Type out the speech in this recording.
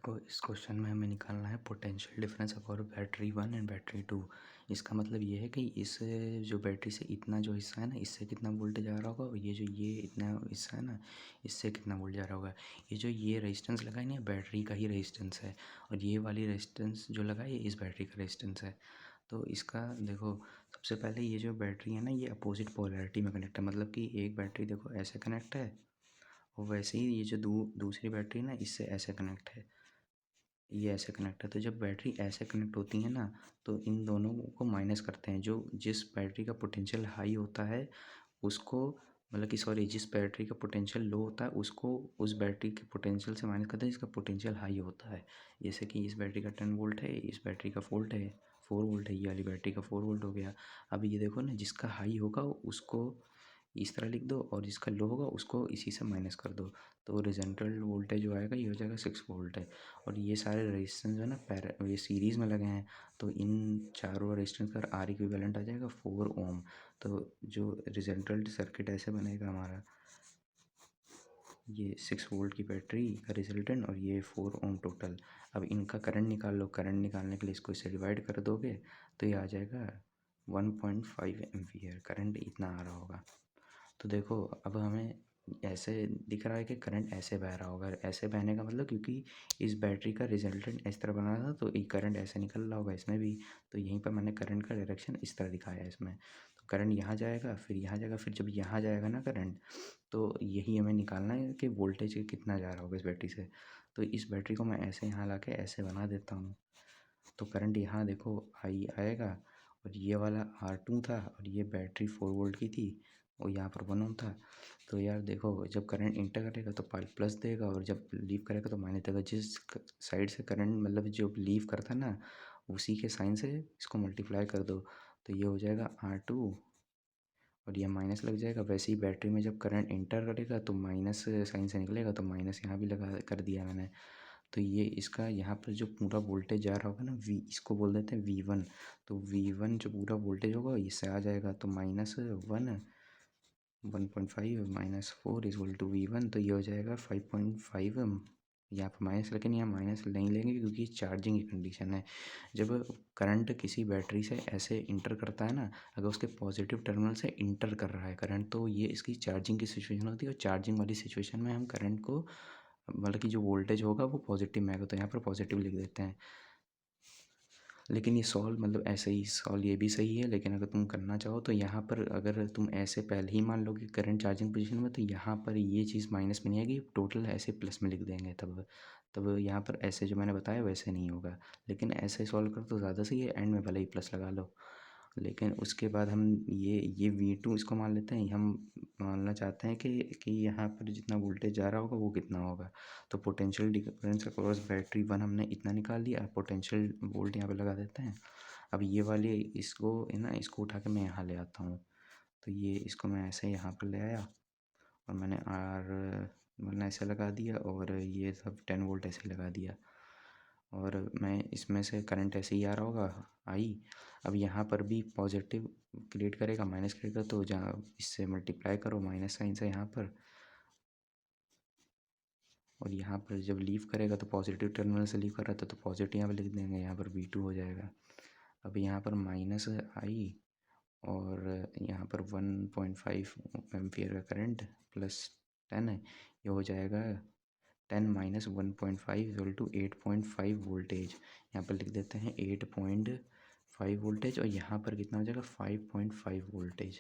देखो इस क्वेश्चन में हमें निकालना है potential difference about battery 1 and battery 2। इसका मतलब ये है कि इस जो बैटरी से इतना जो हिस्सा है ना, इससे कितना वोल्टेज आ रहा होगा, और ये इतना हिस्सा है ना, इससे कितना वोल्टेज आ रहा होगा। ये रेजिस्टेंस लगा है ना, बैटरी का ही रेजिस्टेंस है, और ये वाली रेजिस्टेंस जो लगा है ये इस बैटरी का रेजिस्टेंस है। तो इसका देखो, सबसे पहले ये जो बैटरी है ना, ये अपोजिट पोलैरिटी में कनेक्ट है। मतलब कि एक बैटरी देखो ऐसे कनेक्ट है, और वैसे ही ये जो दूसरी बैटरी है ना, इससे ऐसे कनेक्ट है, ये ऐसे कनेक्ट है। तो जब बैटरी ऐसे कनेक्ट होती है ना, तो इन दोनों को माइनस करते हैं। जो जिस बैटरी का पोटेंशियल हाई होता है उसको, मतलब कि सॉरी, जिस बैटरी का पोटेंशियल लो होता है उसको उस बैटरी के पोटेंशियल से माइनस करते हैं जिसका पोटेंशियल हाई होता है। जैसे कि इस बैटरी का 10 वोल्ट है, इस बैटरी का 4 वोल्ट है, ये वाली बैटरी का 4 वोल्ट हो गया। अब ये देखो ना, जिसका हाई होगा उसको इस तरह लिख दो, और जिसका लो होगा उसको इसी से माइनस कर दो। तो रिजल्टेंट वोल्टेज जो आएगा ये हो जाएगा 6 वोल्ट है। और ये सारे रेजिस्टेंस जो है ना, ये सीरीज़ में लगे हैं, तो इन चारों रेजिस्टेंस का आर इक्विवेलेंट आ जाएगा 4 ओम। तो जो रिजल्टेंट सर्किट ऐसे बनेगा हमारा, ये 6 वोल्ट की बैटरी का रिजल्टेंट और ये 4 ओम टोटल। अब इनका करंट निकाल लो। करंट निकालने के लिए इसको इससे डिवाइड कर दोगे तो ये आ जाएगा 1.5 एम्पियर। करंट इतना आ रहा होगा। तो देखो, अब हमें ऐसे दिख रहा है कि करंट ऐसे बह रहा होगा। ऐसे बहने का मतलब, क्योंकि इस बैटरी का रिजल्टेंट इस तरह बना था, तो ये करंट ऐसे निकल रहा होगा इसमें भी। तो यहीं पर मैंने करंट का डायरेक्शन इस तरह दिखाया है इसमें। तो करंट यहाँ जाएगा, फिर यहाँ जाएगा, फिर जब यहाँ जाएगा ना करंट, तो यही हमें निकालना है कि वोल्टेज कितना जा रहा होगा इस बैटरी से। तो इस बैटरी को मैं ऐसे यहाँ ला के ऐसे बना देता हूँ। तो करंट यहाँ देखो आई आएगा, और ये वाला R2 था, और ये बैटरी 4 वोल्ट की थी, और यहाँ पर 1 ओम था। तो यार देखो, जब करंट इंटर करेगा तो प्लस देगा, और जब लीव करेगा तो माइनस देगा। जिस साइड से करंट, मतलब जो लीव करता है ना, उसी के साइन से इसको मल्टीप्लाई कर दो। तो ये हो जाएगा R2, और ये माइनस लग जाएगा। वैसे ही बैटरी में जब करंट इंटर करेगा तो माइनस साइन से निकलेगा, तो माइनस यहाँ भी लगा कर दिया मैंने। तो ये इसका यहाँ पर जो पूरा वोल्टेज जा रहा होगा ना, इसको बोल देते हैं V1। तो V1 जो पूरा वोल्टेज होगा इससे आ जाएगा, तो -1.5 -4 इक्वल टू V1। तो ये हो जाएगा 5.5। यहाँ पर माइनस, लेकिन यहाँ माइनस नहीं लेंगे क्योंकि चार्जिंग की कंडीशन है। जब करंट किसी बैटरी से ऐसे इंटर करता है ना, अगर उसके पॉजिटिव टर्मिनल से इंटर कर रहा है करंट, तो ये इसकी चार्जिंग की सिचुएशन होती है। और चार्जिंग वाली सिचुएशन में हम करंट को, मतलब कि जो वोल्टेज होगा वो पॉजिटिव में आएगा, तो यहाँ पर पॉजिटिव लिख देते हैं। लेकिन ये सॉल्व, मतलब ऐसे ही सॉल्व, ये भी सही है। लेकिन अगर तुम करना चाहो तो यहाँ पर, अगर तुम ऐसे पहले ही मान लो कि करंट चार्जिंग पोजीशन में, तो यहाँ पर ये चीज़ माइनस में नहीं आएगी, टोटल ऐसे प्लस में लिख देंगे। तब यहाँ पर ऐसे जो मैंने बताया वैसे नहीं होगा। लेकिन ऐसे सॉल्व कर तो ज़्यादा सही है, एंड में भले ही प्लस लगा लो। लेकिन उसके बाद हम ये V2 इसको मान लेते हैं। हम मानना चाहते हैं कि यहाँ पर जितना वोल्टेज जा रहा होगा वो कितना होगा। तो पोटेंशियल डिफरेंस अक्रॉस बैटरी 1 हमने इतना निकाल लिया। पोटेंशियल वोल्ट यहाँ पे लगा देते हैं। अब ये वाले इसको है ना, इसको उठा के मैं यहाँ ले आता हूँ। तो ये इसको मैं ऐसे यहाँ पर ले आया, और मैंने ऐसे लगा दिया, और ये सब 10 वोल्ट ऐसे लगा दिया, और मैं इसमें से करंट ऐसे ही आ रहा होगा आई। अब यहाँ पर भी पॉजिटिव क्रिएट करेगा, माइनस करेगा, तो जहाँ इससे मल्टीप्लाई करो माइनस साइन से यहाँ पर, और यहाँ पर जब लीव करेगा तो पॉजिटिव टर्मिनल से लीव कर रहा था, तो पॉजिटिव यहाँ पर लिख देंगे, यहाँ पर V2 हो जाएगा। अब यहाँ पर माइनस आई, और यहाँ पर 1.5 एम्पियर का करंट प्लस 10 है, ये हो जाएगा 10 माइनस 1.5 इक्वल टू 8.5 वोल्टेज। यहाँ पर लिख देते हैं 8.5 वोल्टेज, और यहाँ पर कितना हो जाएगा 5.5 वोल्टेज।